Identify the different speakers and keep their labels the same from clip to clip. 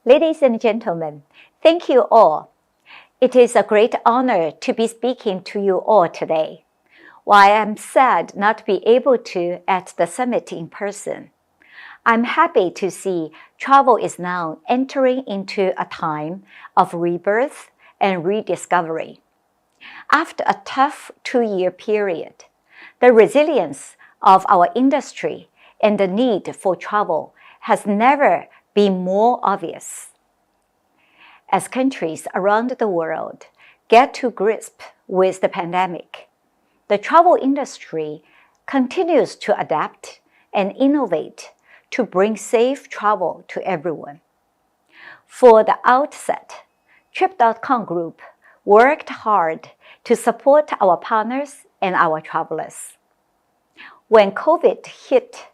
Speaker 1: Ladies and gentlemen, thank you all. It is a great honor to be speaking to you all today. While I'm sad not to be able to at the summit in person, I'm happy to see travel is now entering into a time of rebirth and rediscovery. After a tough 2-year period, the resilience of our industry and the need for travel has never been more obvious. As countries around the world get to grasp with the pandemic, the travel industry continues to adapt and innovate to bring safe travel to everyone. For the outset, Trip.com Group worked hard to support our partners and our travelers. When COVID hit,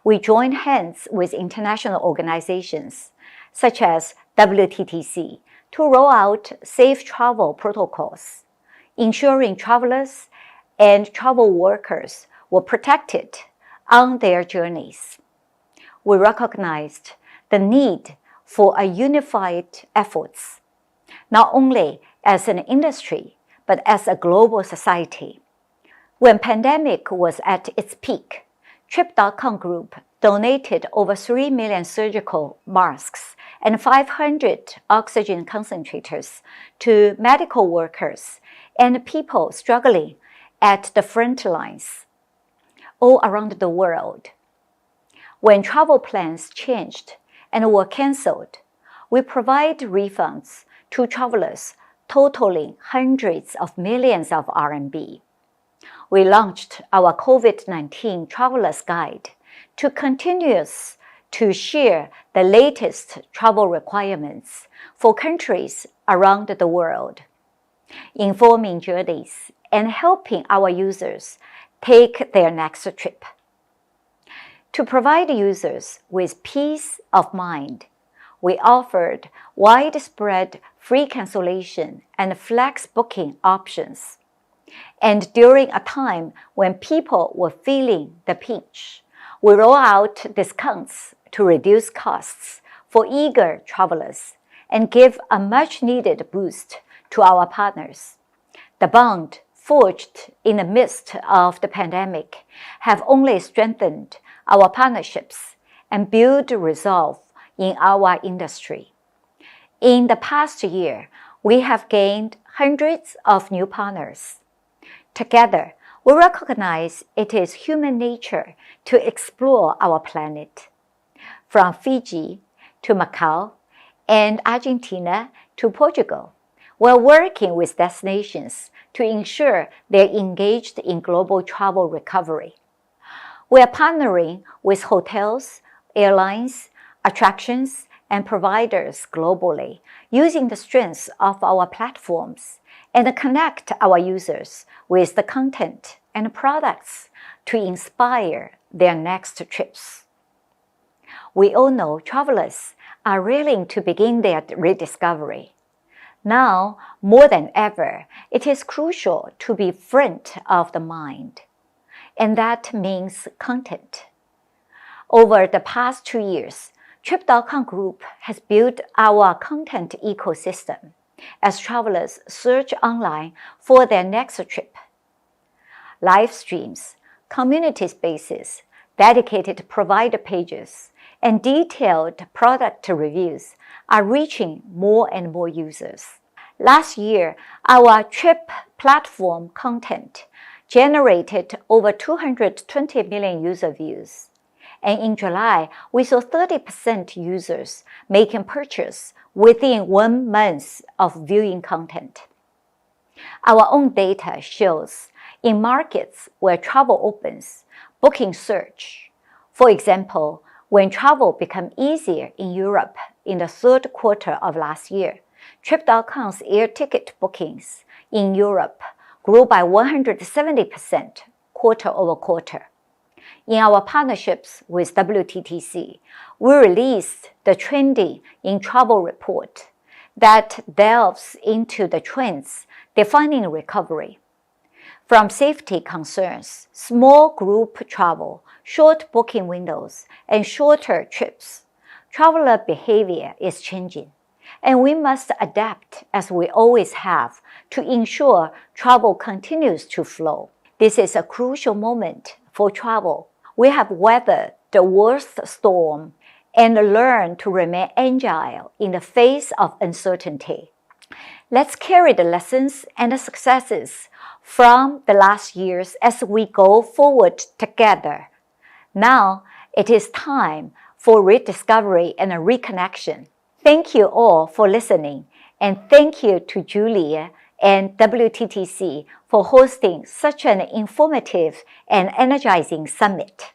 Speaker 1: we joined hands with international organizations such as WTTC to roll out safe travel protocols, ensuring travelers and travel workers were protected on their journeys. We recognized the need for a unified efforts, not only as an industry, but as a global society. When pandemic was at its peak, Trip.com Group donated over 3 million surgical masks and 500 oxygen concentrators to medical workers and people struggling at the front lines all around the world. When travel plans changed and were canceled, we provide refunds to travelers totaling hundreds of millions of RMB. We launched our COVID-19 Traveler's Guide to continue to share the latest travel requirements for countries around the world, informing journeys and helping our users take their next trip. To provide users with peace of mind, we offered widespread free cancellation and flex booking options. And during a time when people were feeling the pinch, we roll out discounts to reduce costs for eager travelers and give a much-needed boost to our partners. The bond forged in the midst of the pandemic have only strengthened our partnerships and built resolve in our industry. In the past year, we have gained hundreds of new partners. Together, we recognize it is human nature to explore our planet. From Fiji to Macau and Argentina to Portugal, we're working with destinations to ensure they're engaged in global travel recovery. We are partnering with hotels, airlines, attractions, and providers globally, using the strengths of our platforms and connect our users with the content and products to inspire their next trips. We all know travelers are willing to begin their rediscovery. Now, more than ever, it is crucial to be front of the mind, and that means content. Over the past 2 years, Trip.com Group has built our content ecosystem as travelers search online for their next trip. Live streams, community spaces, dedicated provider pages, and detailed product reviews are reaching more and more users. Last year, our trip platform content generated over 220 million user views. And in July, we saw 30% users making purchase within 1 month of viewing content. Our own data shows in markets where travel opens, booking surge. For example, when travel became easier in Europe in the third quarter of last year, Trip.com's air ticket bookings in Europe grew by 170% quarter over quarter. In our partnerships with WTTC, we released the Trending in Travel report that delves into the trends defining recovery. From safety concerns, small group travel, short booking windows, and shorter trips, Traveler behavior is changing, and we must adapt as we always have to ensure travel continues to flow. This is a crucial moment for travel. We have weathered the worst storm and learned to remain agile in the face of uncertainty. Let's carry the lessons and the successes from the last years as we go forward together. Now it is time for rediscovery and a reconnection. Thank you all for listening, and thank you to Julia and WTTC for hosting such an informative and energizing summit.